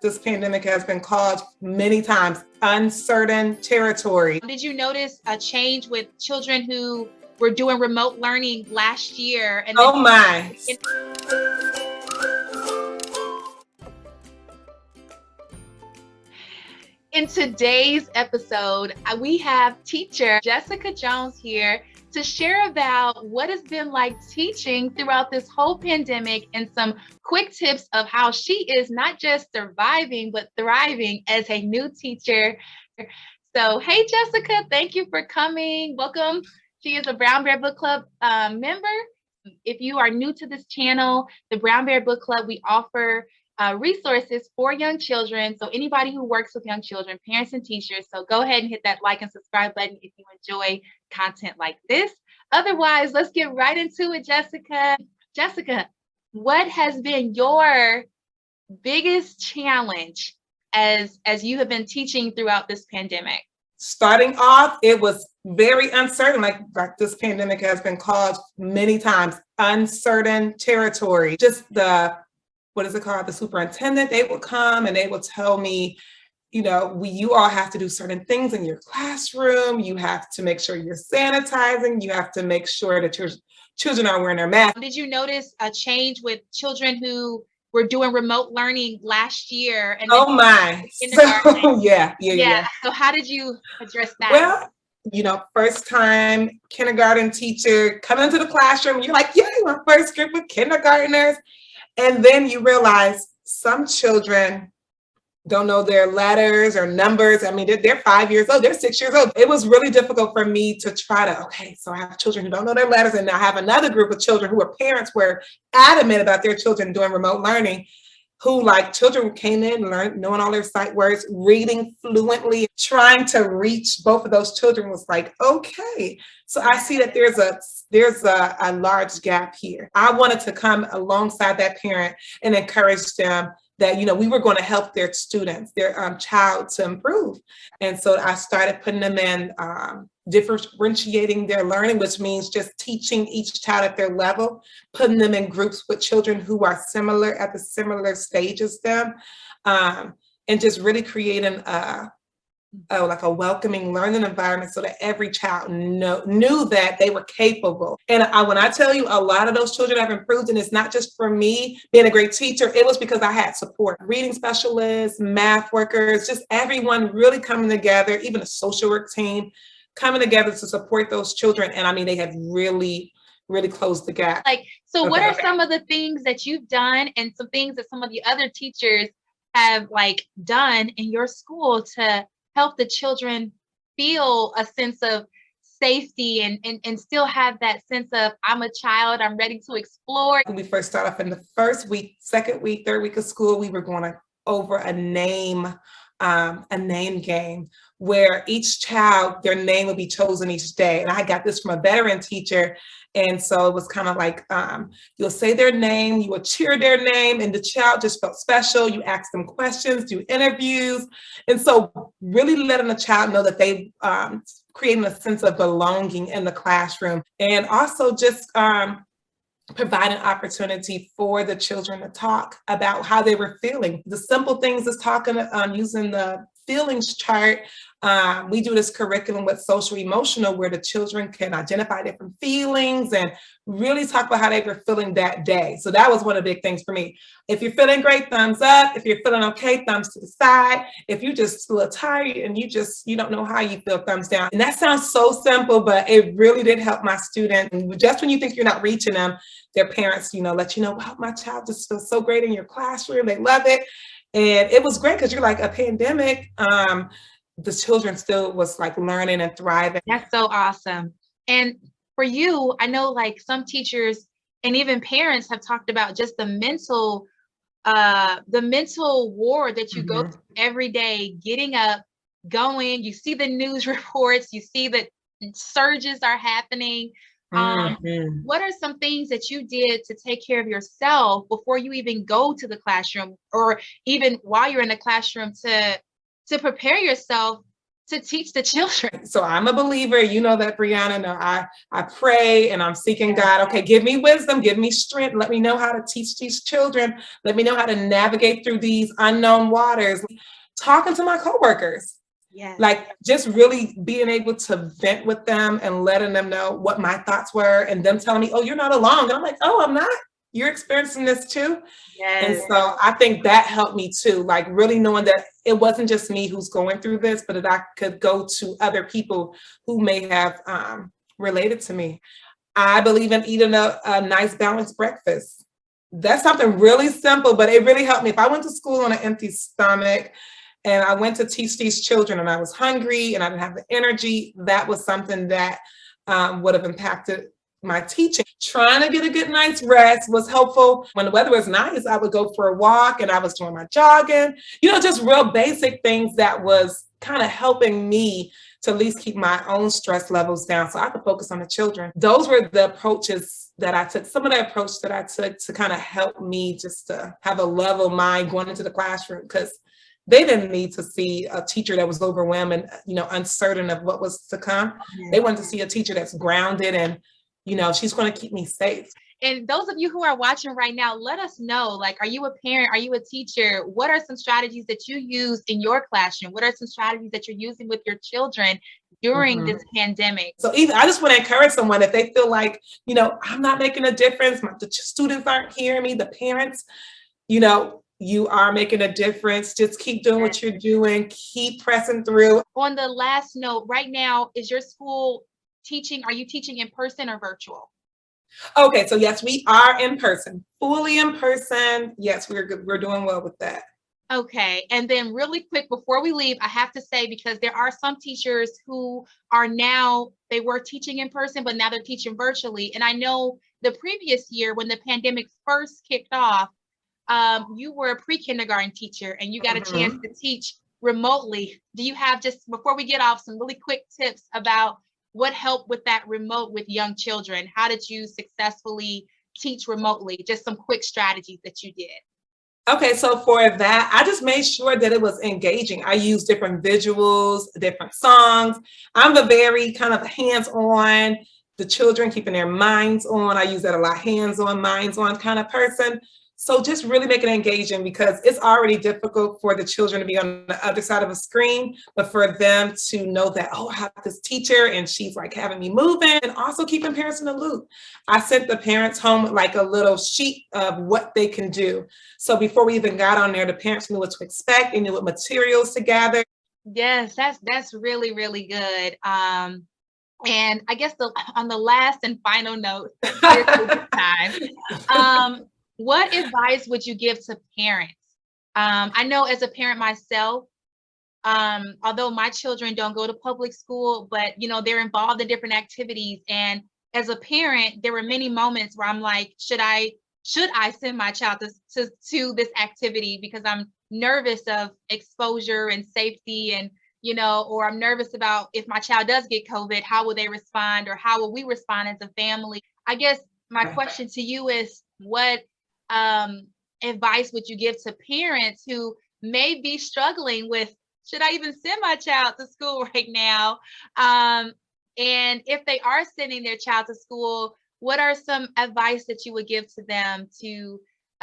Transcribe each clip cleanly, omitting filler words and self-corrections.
this pandemic has been called many times, uncertain territory. Did you notice a change with children who were doing remote learning last year? And oh my. In today's episode, we have teacher Jessica Jones here to share about what it's been like teaching throughout this whole pandemic and some quick tips of how she is not just surviving, but thriving as a new teacher. So, hey, Jessica, thank you for coming. Welcome. She is a Brown Bear Book Club member. If you are new to this channel, the Brown Bear Book Club, we offer resources for young children. So anybody who works with young children, parents and teachers. So go ahead and hit that like and subscribe button if you enjoy content like this. Otherwise, let's get right into it, Jessica. Jessica, what has been your biggest challenge as you have been teaching throughout this pandemic? Starting off, it was very uncertain. Like this pandemic has been called many times, uncertain territory. Just what is it called? The superintendent, they would come and they would tell me, you all have to do certain things in your classroom. You have to make sure you're sanitizing. You have to make sure that your children are wearing their masks. Did you notice a change with children who were doing remote learning last year? And oh my. So, yeah. So how did you address that? Well, first time kindergarten teacher coming into the classroom, you're like, yeah, my first group of kindergartners. And then you realize some children don't know their letters or numbers. I mean, they're 5 years old, they're 6 years old. It was really difficult for me to try to, so I have children who don't know their letters, and I have another group of children who are parents were adamant about their children doing remote learning, who children came in, learned, knowing all their sight words, reading fluently, trying to reach both of those children was like, okay. So I see that there's a large gap here. I wanted to come alongside that parent and encourage them that, we were going to help their students, their child to improve. And so I started putting them in differentiating their learning, which means just teaching each child at their level, putting them in groups with children who are similar at the similar stage as them, and just really creating a welcoming learning environment so that every child knew that they were capable. And when I tell you, a lot of those children have improved, and it's not just for me being a great teacher, it was because I had support, reading specialists, math workers, just everyone really coming together, even a social work team coming together to support those children. And I mean, they have really, really closed the gap. What are some of the things that you've done and some things that some of the other teachers have done in your school to help the children feel a sense of safety and still have that sense of, I'm a child, I'm ready to explore? When we first started off in the first week, second week, third week of school, we were going over a name game where each child, their name would be chosen each day. And I got this from a veteran teacher. And so it was kind of like, you'll say their name, you will cheer their name, and the child just felt special. You ask them questions, do interviews. And so really letting the child know that they creating a sense of belonging in the classroom, and also just provide an opportunity for the children to talk about how they were feeling. The simple things is talking, using the feelings chart. We do this curriculum with social emotional, where the children can identify different feelings and really talk about how they were feeling that day. So that was one of the big things for me. If you're feeling great, thumbs up. If you're feeling okay, thumbs to the side. If you just feel tired and you don't know how you feel, thumbs down. And that sounds so simple, but it really did help my student. And just when you think you're not reaching them, their parents, let you know, wow, my child just feels so great in your classroom. They love it. And it was great because you're like, a pandemic, the children still was learning and thriving. That's so awesome. And for you, I know some teachers and even parents have talked about just the mental war that you go through every day, getting up, going, you see the news reports, you see that surges are happening. What are some things that you did to take care of yourself before you even go to the classroom, or even while you're in the classroom, to prepare yourself to teach the children. So I'm a believer, you know that, Brianna. No, I pray and I'm seeking God. Okay, give me wisdom, give me strength. Let me know how to teach these children. Let me know how to navigate through these unknown waters. Talking to my coworkers, Yes. like just really being able to vent with them and letting them know what my thoughts were, and them telling me, "Oh, you're not alone." And I'm like, "Oh, I'm not. You're experiencing this too." And Yes. so I think that helped me too, like really knowing that it wasn't just me who's going through this, but that I could go to other people who may have related to me. I believe in eating a nice balanced breakfast. That's something really simple, but it really helped me. If I went to school on an empty stomach and I went to teach these children and I was hungry and I didn't have the energy, that was something that would have impacted my teaching. Trying to get a good night's rest was helpful. When the weather was nice, I would go for a walk and I was doing my jogging, just real basic things that was kind of helping me to at least keep my own stress levels down so I could focus on the children. Those were the approaches that I took, some of the approach that I took to kind of help me just to have a level mind going into the classroom, because they didn't need to see a teacher that was overwhelmed and, uncertain of what was to come. They wanted to see a teacher that's grounded and, she's going to keep me safe. And those of you who are watching right now, let us know, like, are you a parent? Are you a teacher? What are some strategies that you use in your classroom? What are some strategies that you're using with your children during this pandemic? So even I just want to encourage someone, if they feel like, I'm not making a difference, the students aren't hearing me, the parents, you are making a difference. Just keep doing what you're doing. Keep pressing through. On the last note, right now, is your school teaching? Are you teaching in person or virtual? Okay, so yes, we are in person, fully in person. Yes, we're good. We're doing well with that. Okay, and then really quick before we leave, I have to say, because there are some teachers who are now, they were teaching in person, but now they're teaching virtually. And I know the previous year when the pandemic first kicked off, you were a pre-kindergarten teacher and you got a chance to teach remotely. Do you have, just before we get off, some really quick tips about what helped with that remote with young children? How did you successfully teach remotely? Just some quick strategies that you did. Okay, so for that, I just made sure that it was engaging. I used different visuals, different songs. I'm a very kind of hands-on, the children keeping their minds on. I use that a lot, hands-on, minds-on kind of person. So just really make it engaging, because it's already difficult for the children to be on the other side of a screen, but for them to know that, oh, I have this teacher and she's like having me moving, and also keeping parents in the loop. I sent the parents home with like a little sheet of what they can do. So before we even got on there, the parents knew what to expect and knew what materials to gather. Yes, that's really, really good. And I guess on the last and final note, time, what advice would you give to parents? I know as a parent myself, although my children don't go to public school, but they're involved in different activities. And as a parent, there were many moments where I'm like, should I send my child to this activity because I'm nervous of exposure and safety, and or I'm nervous about if my child does get COVID, how will they respond, or how will we respond as a family? I guess my question to you is, what advice would you give to parents who may be struggling with, should I even send my child to school right now? And if they are sending their child to school, what are some advice that you would give to them to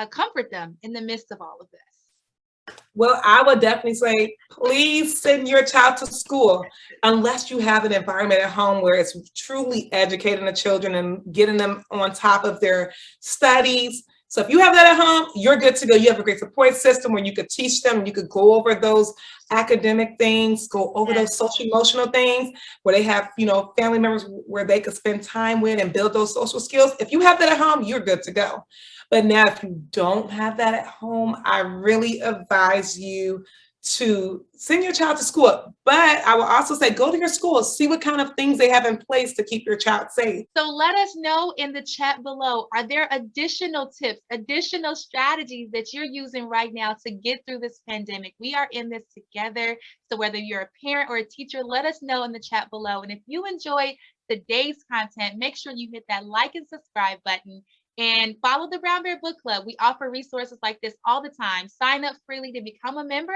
comfort them in the midst of all of this? Well, I would definitely say, please send your child to school, unless you have an environment at home where it's truly educating the children and getting them on top of their studies. So if you have that at home, you're good to go. You have a great support system where you could teach them, you could go over those academic things, go over those social emotional things, where they have, family members where they could spend time with and build those social skills. If you have that at home, you're good to go. But now if you don't have that at home, I really advise you to send your child to school. But I will also say, go to your school, see what kind of things they have in place to keep your child safe. So let us know in the chat below, are there additional tips, additional strategies that you're using right now to get through this pandemic? We are in this together. So whether you're a parent or a teacher, let us know in the chat below. And if you enjoyed today's content, make sure you hit that like and subscribe button. And follow the Brown Bear Book Club. We offer resources like this all the time. Sign up freely to become a member.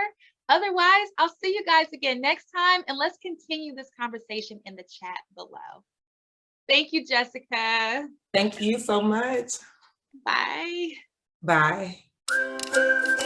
Otherwise, I'll see you guys again next time, and let's continue this conversation in the chat below. Thank you, Jessica. Thank you so much. Bye. Bye.